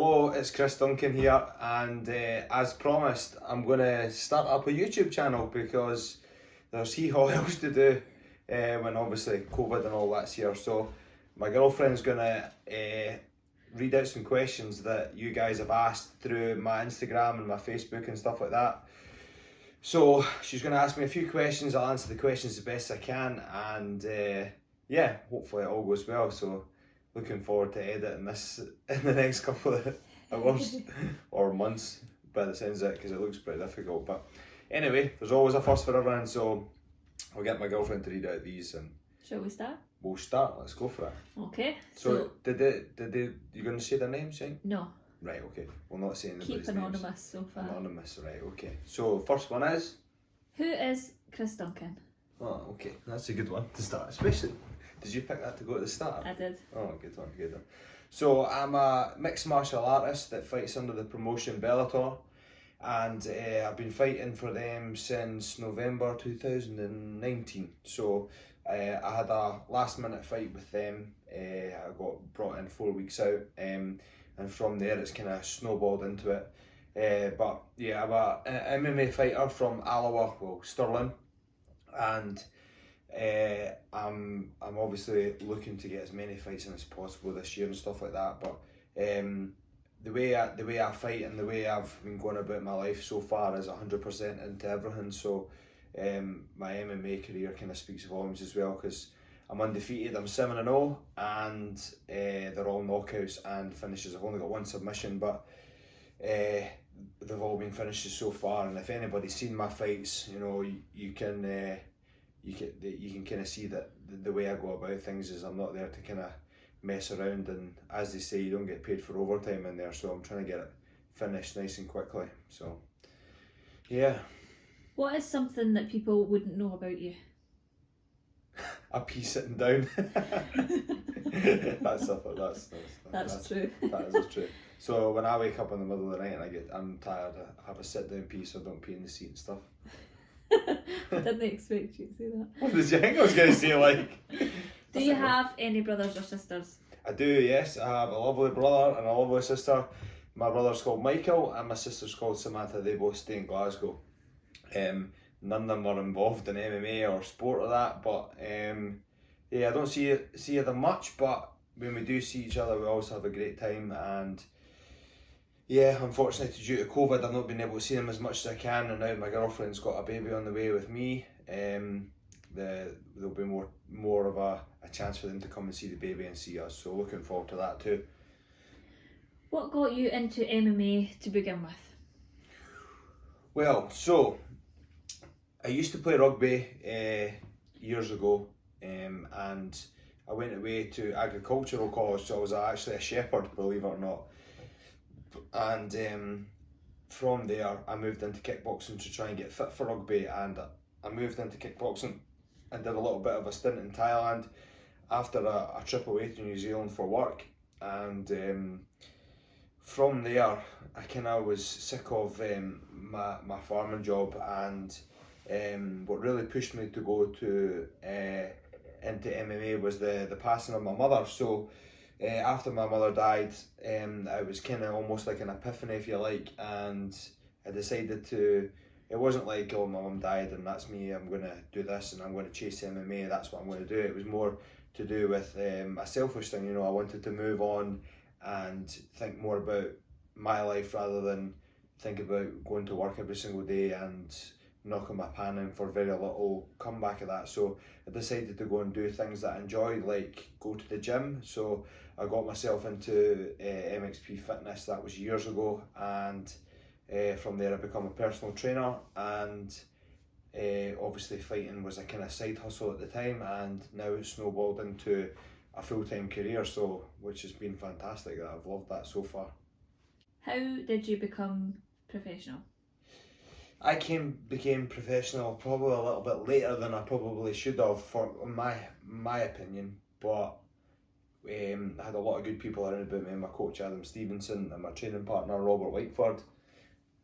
Hello, it's Chris Duncan here, and as promised, I'm going to start up a YouTube channel because there's hee-haw else to do when obviously COVID and all that's here. So my girlfriend's going to read out some questions that you guys have asked through my Instagram and my Facebook and stuff like that. So she's going to ask me a few questions. I'll answer the questions the best I can, and yeah, hopefully it all goes well. So looking forward to editing this in the next couple of hours or months by the sounds of it, because it looks pretty difficult. But anyway, there's always a first for everyone, so I'll get my girlfriend to read out these and Shall we start? we'll start. Let's go for it. Okay. So did they you going to say their names, right? No. Right, okay. We'll not say anybody's Keep anonymous names. so far. Anonymous, right, okay. So first one is? Who is Chris Duncan? Oh, okay. That's a good one to start, especially. Did you pick that to go at the start? I did. Oh, good one, good one. So I'm a mixed martial artist that fights under the promotion Bellator, and I've been fighting for them since November 2019. So I had a last minute fight with them. I got brought in 4 weeks out, and from there it's kind of snowballed into it. But yeah, I'm an MMA fighter from Alloa, well, Stirling, and I'm obviously looking to get as many fights in as possible this year and stuff like that. But the way I fight and the way I've been going about my life so far is 100% into everything. So my MMA career kind of speaks volumes as well, because I'm undefeated. I'm 7-0, and they're all knockouts and finishes. I've only got one submission, but they've all been finishes so far. And if anybody's seen my fights, you know, you can kind of see that the way I go about things is I'm not there to kind of mess around, and as they say, you don't get paid for overtime in there, so I'm trying to get it finished nice and quickly. So yeah. What is something that people wouldn't know about you? A pee sitting down. That's true. That is true. So when I wake up in the middle of the night and I'm tired, I have a sit down pee, so I don't pee in the seat and stuff. I didn't expect you to say that. What did you think I was going to say? Like, do you have any brothers or sisters? I do, yes. I have a lovely brother and a lovely sister. My brother's called Michael and my sister's called Samantha. They both stay in Glasgow. None of them are involved in MMA or sport or that, but yeah, I don't see them much, but when we do see each other, we always have a great time. And yeah, unfortunately due to COVID, I've not been able to see them as much as I can, and now my girlfriend's got a baby on the way with me. There'll be more of a chance for them to come and see the baby and see us, so looking forward to that too. What got you into MMA to begin with? Well, so I used to play rugby years ago, and I went away to agricultural college, so I was actually a shepherd, believe it or not. And from there I moved into kickboxing to try and get fit for rugby, and I moved into kickboxing and did a little bit of a stint in Thailand after a trip away to New Zealand for work. And from there I kind of was sick of my farming job, and what really pushed me to go to into MMA was the passing of my mother. So after my mother died, it was kind of almost like an epiphany, if you like, and I decided to, it wasn't like, oh, my mum died and that's me, I'm going to do this and I'm going to chase MMA, that's what I'm going to do. It was more to do with a selfish thing, you know. I wanted to move on and think more about my life rather than think about going to work every single day and knocking my pan in for very little comeback of that. So I decided to go and do things that I enjoy, like go to the gym. So I got myself into MXP Fitness. That was years ago, and from there I become a personal trainer, and obviously fighting was a kind of side hustle at the time, and now it's snowballed into a full-time career, so which has been fantastic. I've loved that so far. How did you become professional? I became professional probably a little bit later than I probably should have, for my opinion, but I had a lot of good people around about me. My coach Adam Stevenson and my training partner Robert Whiteford,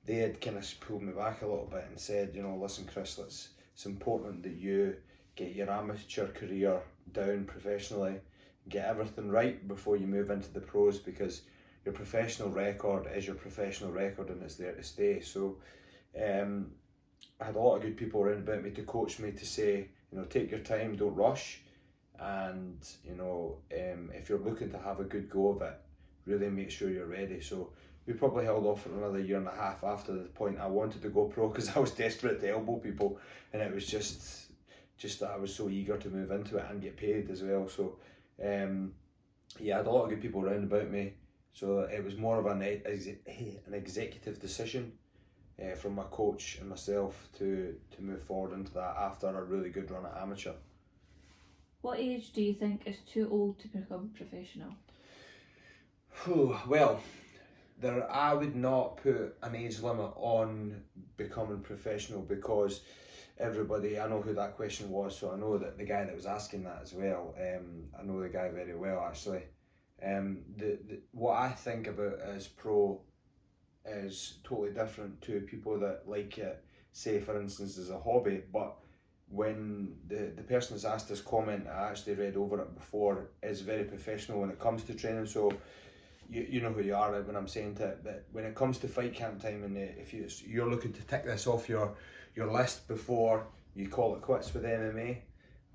they had kind of pulled me back a little bit and said, you know, listen Chris, it's important that you get your amateur career down professionally, get everything right before you move into the pros, because your professional record is your professional record, and it's there to stay. So I had a lot of good people around about me to coach me, to say, you know, take your time, don't rush, and you know, if you're looking to have a good go of it, really make sure you're ready. So we probably held off for another year and a half after the point I wanted to go pro, because I was desperate to elbow people, and it was just that I was so eager to move into it and get paid as well. So yeah, I had a lot of good people around about me, so it was more of an executive decision from my coach and myself to move forward into that after a really good run at amateur. What age do you think is too old to become professional? Well, I would not put an age limit on becoming professional, because everybody, I know who that question was, so I know that the guy that was asking that as well. I know the guy very well, actually. What I think about as pro is totally different to people that like it, say for instance as a hobby. But when the person that's asked this comment, I actually read over it before, is very professional when it comes to training. So you know who you are when I'm saying that when it comes to fight camp time, and if you're looking to tick this off your list before you call it quits with MMA,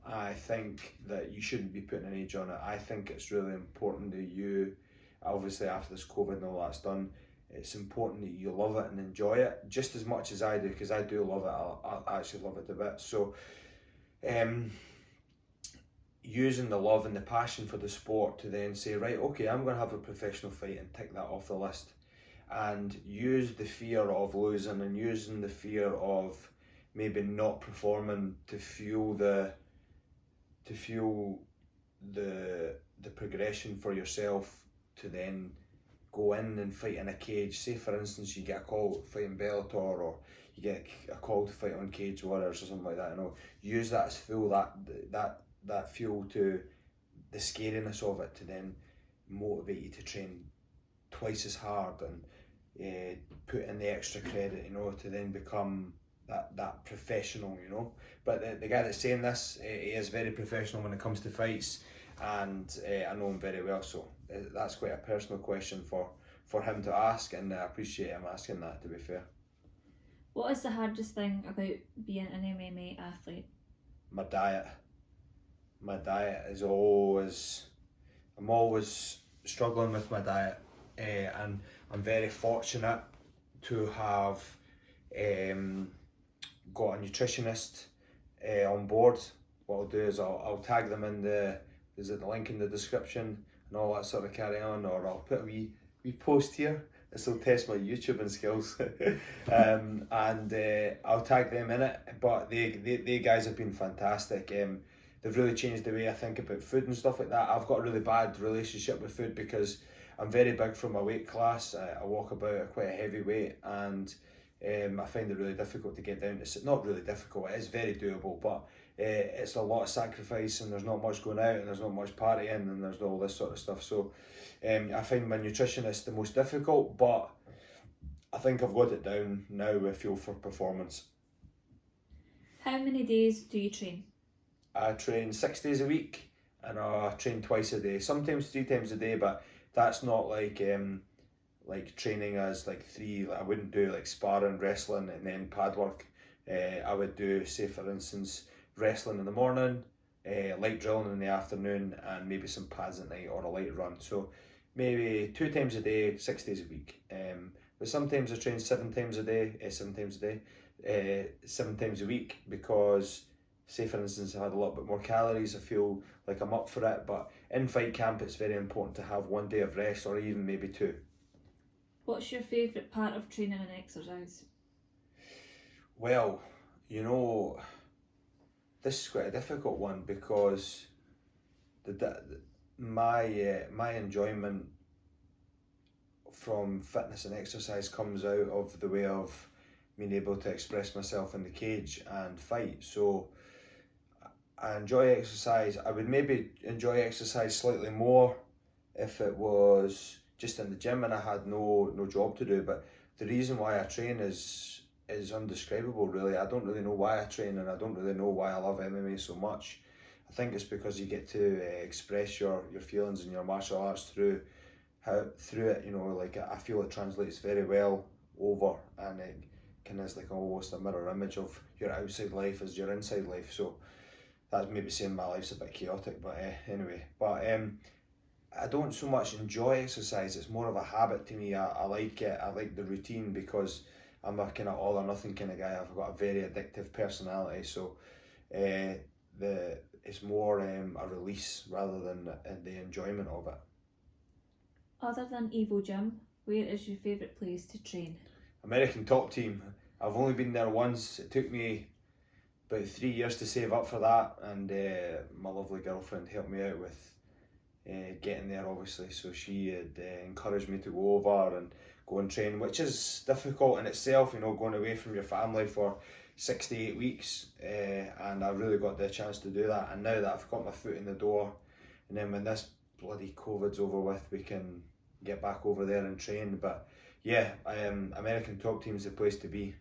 I think that you shouldn't be putting an age on it. I think it's really important that you, obviously after this COVID and all that's done, it's important that you love it and enjoy it just as much as I do, because I do love it. I actually love it a bit. So using the love and the passion for the sport to then say, right, okay, I'm going to have a professional fight and tick that off the list, and use the fear of losing and using the fear of maybe not performing to fuel the progression for yourself to then go in and fight in a cage. Say for instance you get a call to fight in Bellator, or you get a call to fight on Cage Warriors or something like that, you know, use that as fuel, that fuel to the scariness of it, to then motivate you to train twice as hard and put in the extra credit, you know, to then become that professional, you know. But the guy that's saying this, he is very professional when it comes to fights, and I know him very well, so that's quite a personal question for him to ask, and I appreciate him asking that, to be fair. What is the hardest thing about being an MMA athlete? My diet. My diet is always, I'm always struggling with my diet, and I'm very fortunate to have got a nutritionist on board. What I'll do is I'll tag them in the link in the description and all that sort of carry on, or I'll put a wee post here. This will test my YouTubing skills. and I'll tag them in it. But they guys have been fantastic. They've really changed the way I think about food and stuff like that. I've got a really bad relationship with food because I'm very big for my weight class. I walk about at quite a heavy weight, and I find it really difficult to get down. It's not really difficult, it is very doable, but it's a lot of sacrifice, and there's not much going out, and there's not much partying, and there's all this sort of stuff. So I find my nutritionist the most difficult, but I think I've got it down now with Fuel for Performance. How many days do you train? I train 6 days a week, and I train twice a day, sometimes 3 times a day, but that's not like training as like three. I wouldn't do like sparring, wrestling, and then pad work. I would do, say for instance, wrestling in the morning, light drilling in the afternoon, and maybe some pads at night or a light run. So maybe 2 times a day, 6 days a week. But sometimes I train 7 times a day, 7 times a week, because say for instance I had a little bit more calories, I feel like I'm up for it. But in fight camp it's very important to have 1 day of rest, or even maybe 2. What's your favourite part of training and exercise? Well, you know, this is quite a difficult one, because my enjoyment from fitness and exercise comes out of the way of being able to express myself in the cage and fight. So I enjoy exercise. I would maybe enjoy exercise slightly more if it was just in the gym and I had no job to do. But the reason why I train is undescribable, really. I don't really know why I train, and I don't really know why I love MMA so much. I think it's because you get to express your feelings and your martial arts through how through it, you know, like I feel it translates very well over, and it kind of is like almost a mirror image of your outside life as your inside life. So that's maybe saying my life's a bit chaotic, but anyway. But I don't so much enjoy exercise. It's more of a habit to me. I like it. I like the routine because I'm a kind of all or nothing kind of guy. I've got a very addictive personality, so it's more a release rather than the enjoyment of it. Other than Evo Gym, where is your favourite place to train? American Top Team. I've only been there once. It took me about 3 years to save up for that, and my lovely girlfriend helped me out with getting there, obviously. So she had encouraged me to go over and go and train, which is difficult in itself, you know, going away from your family for 6 to 8 weeks, and I really got the chance to do that. And now that I've got my foot in the door, and then when this bloody COVID's over with, we can get back over there and train. But yeah, American Top Team is the place to be.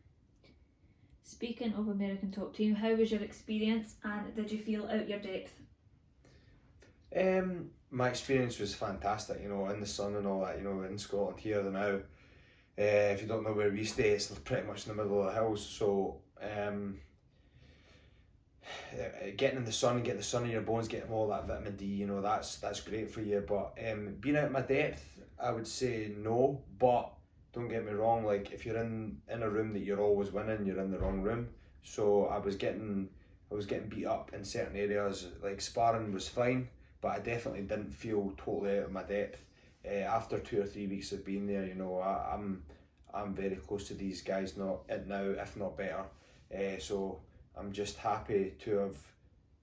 Speaking of American Top Team, how was your experience and did you feel out your depth? My experience was fantastic, you know, in the sun and all that, you know, in Scotland here and now. If you don't know where we stay, it's pretty much in the middle of the hills, so getting in the sun and getting the sun in your bones, getting all that vitamin D, you know, that's great for you. But being out of my depth, I would say no. But don't get me wrong, like if you're in a room that you're always winning, you're in the wrong room. So I was getting beat up in certain areas. Like sparring was fine, but I definitely didn't feel totally out of my depth. After 2 or 3 weeks of being there, you know, I'm very close to these guys now, if not better. So I'm just happy to have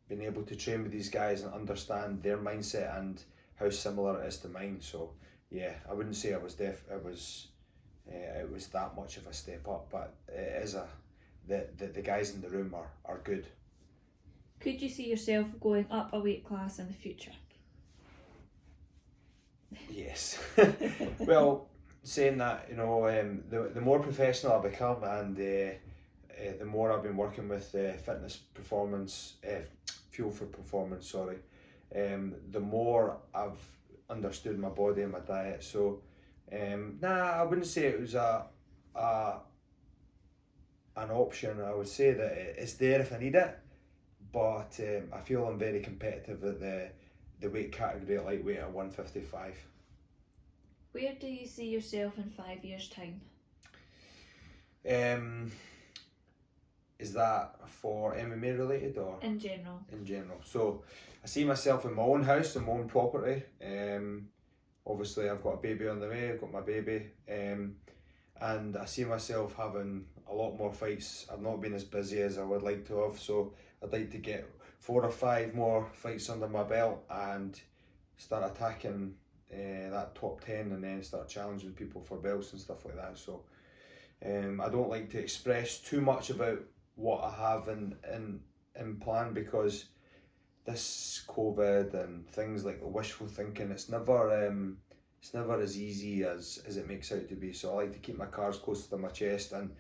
been able to train with these guys and understand their mindset and how similar it is to mine. So yeah, I wouldn't say it was that much of a step up, but it is the guys in the room are good. Could you see yourself going up a weight class in the future? Yes. Well, saying that, you know, the more professional I become and the more I've been working with fitness performance, fuel for performance, sorry, the more I've understood my body and my diet. So, I wouldn't say it was an option. I would say that it's there if I need it, but I feel I'm very competitive at the weight category at lightweight at 155. Where do you see yourself in 5 years' time? Is that for MMA related or? In general. In general. So I see myself in my own house, in my own property. Obviously I've got a baby on the way, I've got my baby. And I see myself having a lot more fights. I've not been as busy as I would like to have, so I'd like to get 4 or 5 more fights under my belt and start attacking that top 10 and then start challenging people for belts and stuff like that. So I don't like to express too much about what I have in plan, because this COVID and things like wishful thinking, it's never as easy as it makes out to be. So I like to keep my cards close to my chest, and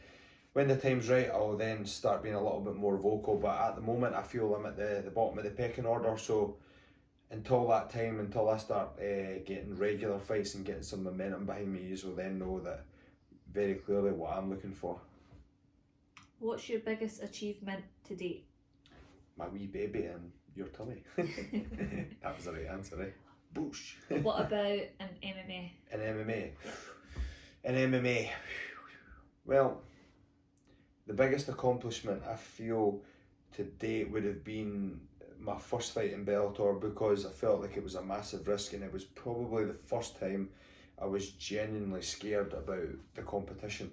when the time's right I'll then start being a little bit more vocal. But at the moment I feel I'm at the bottom of the pecking order, so until that time, until I start getting regular fights and getting some momentum behind me, you will then know that very clearly what I'm looking for. What's your biggest achievement to date? My wee baby in your tummy. That was the right answer, eh? Boosh. What about in MMA? In MMA? In MMA, well, the biggest accomplishment I feel to date would have been my first fight in Bellator, because I felt like it was a massive risk, and it was probably the first time I was genuinely scared about the competition.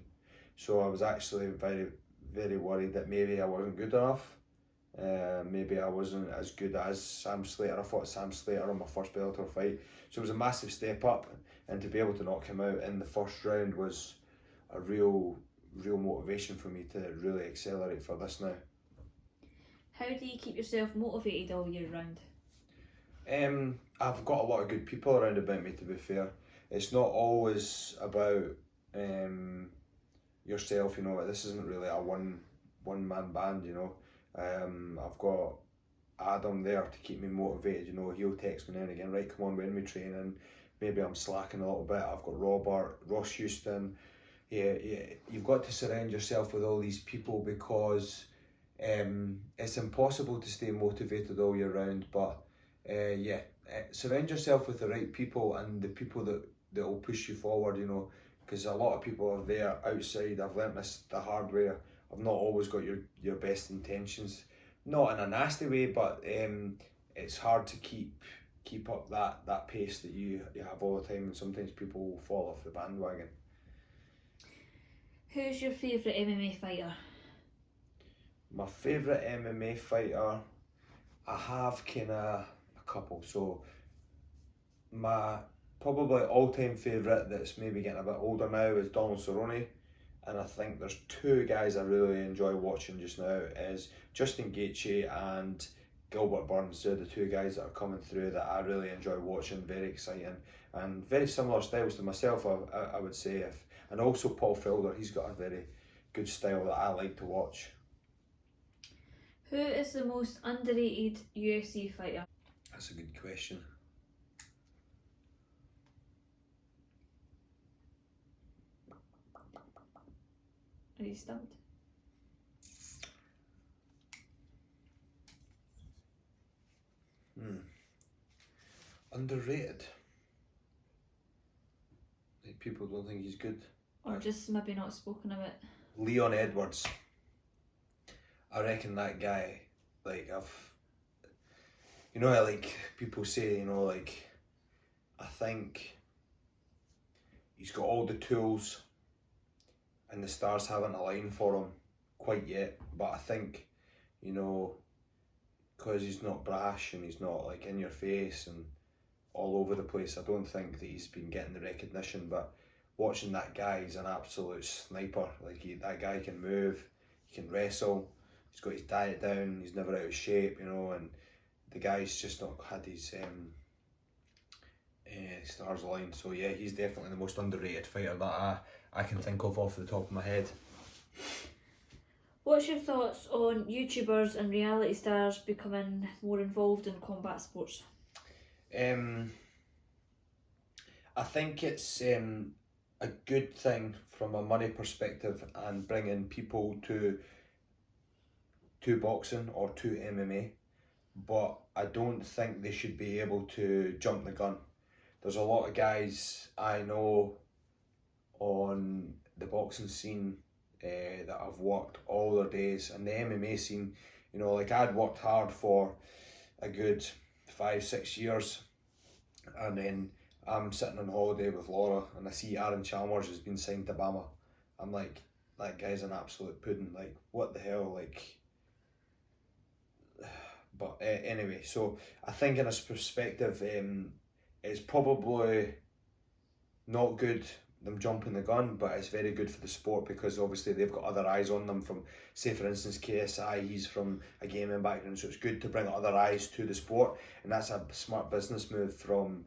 So I was actually very, very worried that maybe I wasn't good enough. Maybe I wasn't as good as Sam Slater. I fought Sam Slater on my first Bellator fight. So it was a massive step up, and to be able to knock him out in the first round was a real motivation for me to really accelerate for this now. How do you keep yourself motivated all year round? I've got a lot of good people around about me, to be fair. It's not always about yourself, you know. This isn't really a one man band, you know. I've got Adam there to keep me motivated, you know. He'll text me now and again, right, come on, when we training, maybe I'm slacking a little bit. I've got Robert, Ross Houston. Yeah, you've got to surround yourself with all these people because it's impossible to stay motivated all year round. But surround yourself with the right people and the people that will push you forward. You know, because a lot of people are there outside. I've learnt this the hard way. I've not always got your best intentions, not in a nasty way, but it's hard to keep up that pace that you have all the time, and sometimes people will fall off the bandwagon. Who's your favourite MMA fighter? My favourite MMA fighter, I have kind of a couple. So my probably all-time favourite that's maybe getting a bit older now is Donald Cerrone, and I think there's two guys I really enjoy watching just now is Justin Gaethje and Gilbert Burns. They're the two guys that are coming through that I really enjoy watching. Very exciting and very similar styles to myself, I would say. And also Paul Felder, he's got a very good style that I like to watch. Who is the most underrated UFC fighter? That's a good question. Are you stumped? Underrated. Like people don't think he's good. Or just maybe not spoken about? Leon Edwards. I reckon that guy, like like people say, like I think he's got all the tools and the stars haven't aligned for him quite yet, but I think, because he's not brash and he's not like in your face and all over the place, I don't think that he's been getting the recognition. But watching that guy, he's an absolute sniper. Like that guy can move, he can wrestle, he's got his diet down, he's never out of shape, and the guy's just not had his stars aligned. So yeah, he's definitely the most underrated fighter that I can think of off the top of my head. What's your thoughts on YouTubers and reality stars becoming more involved in combat sports? I think it's a good thing from a money perspective and bringing people to boxing or to MMA, but I don't think they should be able to jump the gun. There's a lot of guys I know on the boxing scene that have worked all their days, and the MMA scene, like I'd worked hard for a good 5-6 years, and then I'm sitting on holiday with Laura and I see Aaron Chalmers has been signed to Bama. I'm like, that guy's an absolute pudding, like what the hell, like. But anyway, so I think in his perspective, it's probably not good them jumping the gun, but it's very good for the sport because obviously they've got other eyes on them from, say for instance, KSI, he's from a gaming background, so it's good to bring other eyes to the sport, and that's a smart business move from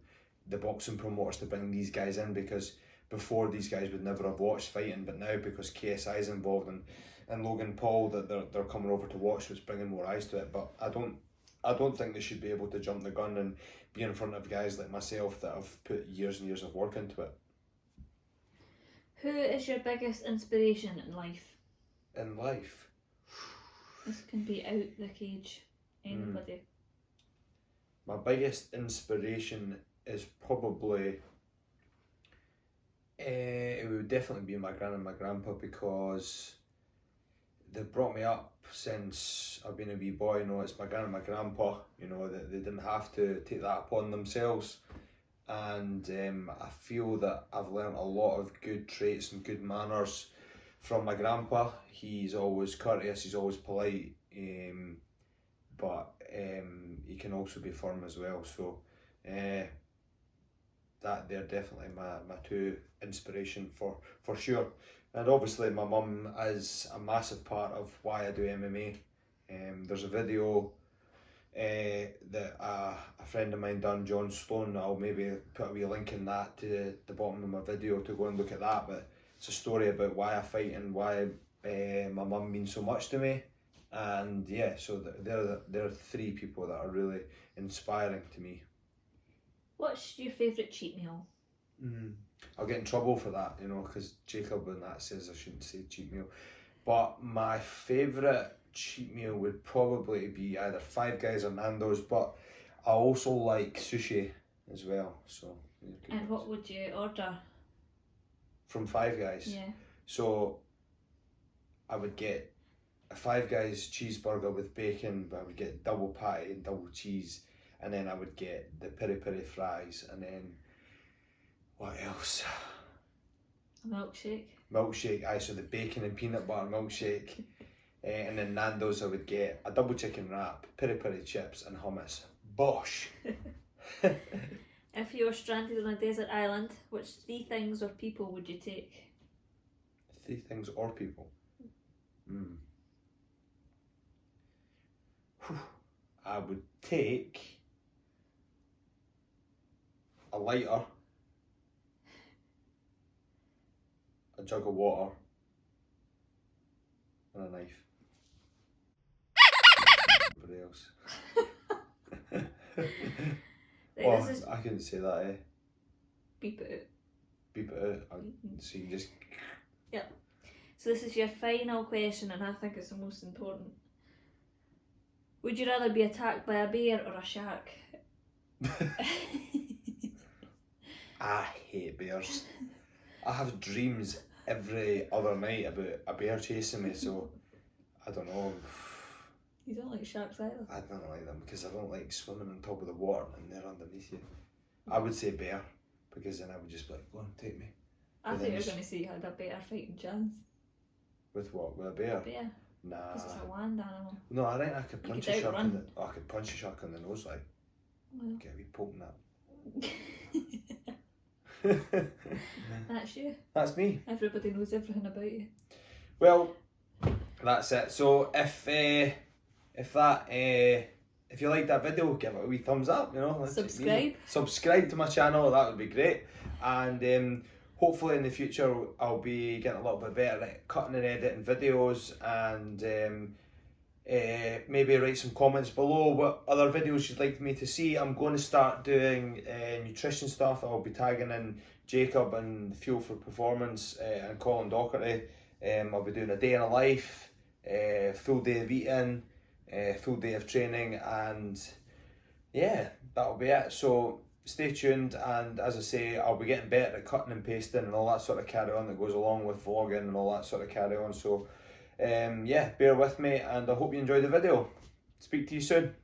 the boxing promoters to bring these guys in, because before these guys would never have watched fighting, but now because KSI is involved and Logan Paul, that they're coming over to watch, so it's bringing more eyes to it. But I don't think they should be able to jump the gun and be in front of guys like myself that have put years and years of work into it. Who is your biggest inspiration in life? In life? This can be out the cage. Anybody. My biggest inspiration is probably, it would definitely be my gran and my grandpa, because they brought me up since I've been a wee boy. It's my gran and my grandpa, that they didn't have to take that upon themselves. And I feel that I've learnt a lot of good traits and good manners from my grandpa. He's always courteous, he's always polite, but he can also be firm as well. So that they're definitely my two inspiration for sure. And obviously my mum is a massive part of why I do MMA. There's a video that a friend of mine done, John Stone. I'll maybe put a wee link in that to the bottom of my video to go and look at that. But it's a story about why I fight and why my mum means so much to me. And yeah, so they're three people that are really inspiring to me. What's your favourite cheat meal? I'll get in trouble for that, you know, because Jacob and that says I shouldn't say cheat meal. But my favourite cheat meal would probably be either Five Guys or Nando's, but I also like sushi as well. So. And what would you order? From Five Guys? Yeah. So I would get a Five Guys cheeseburger with bacon, but I would get double patty and double cheese, and then I would get the peri peri fries, and then what else? A milkshake. Milkshake, aye, so the bacon and peanut butter milkshake. And then Nando's I would get a double chicken wrap, peri peri chips and hummus. Bosh! If you were stranded on a desert island, which 3 things or people would you take? 3 things or people? I would take a lighter, a jug of water, and a knife. Everybody else. Right, Oh, this is... I couldn't say that, eh? Beep it out. Beep it out. So you just... Yep. So this is your final question, and I think it's the most important. Would you rather be attacked by a bear or a shark? I hate bears. I have dreams every other night about a bear chasing me, so I don't know. You don't like sharks either? I don't like them because I don't like swimming on top of the water and they're underneath you. I would say bear because then I would just be like, go on, take me. I thought you were going to say you had a better fighting chance. With what? With a bear? Bear. Nah. Because it's a land animal. No, I think I could punch could a shark outrun. in the... Oh, I could punch a shark in the nose, like. Well. Get a wee poke in that. That's you. That's me. Everybody knows everything about you. Well, that's it. So if you liked that video, give it a wee thumbs up. You know, Subscribe. Subscribe to my channel. That would be great. And hopefully in the future I'll be getting a little bit better at cutting and editing videos, and maybe write some comments below what other videos you'd like me to see. I'm going to start doing nutrition stuff. I'll be tagging in Jacob and Fuel for Performance and Colin Docherty. I'll be doing a day in a life, full day of eating, full day of training, and yeah, that'll be it. So stay tuned, and as I say, I'll be getting better at cutting and pasting and all that sort of carry on that goes along with vlogging and all that sort of carry on. So yeah, bear with me, and I hope you enjoyed the video. Speak to you soon.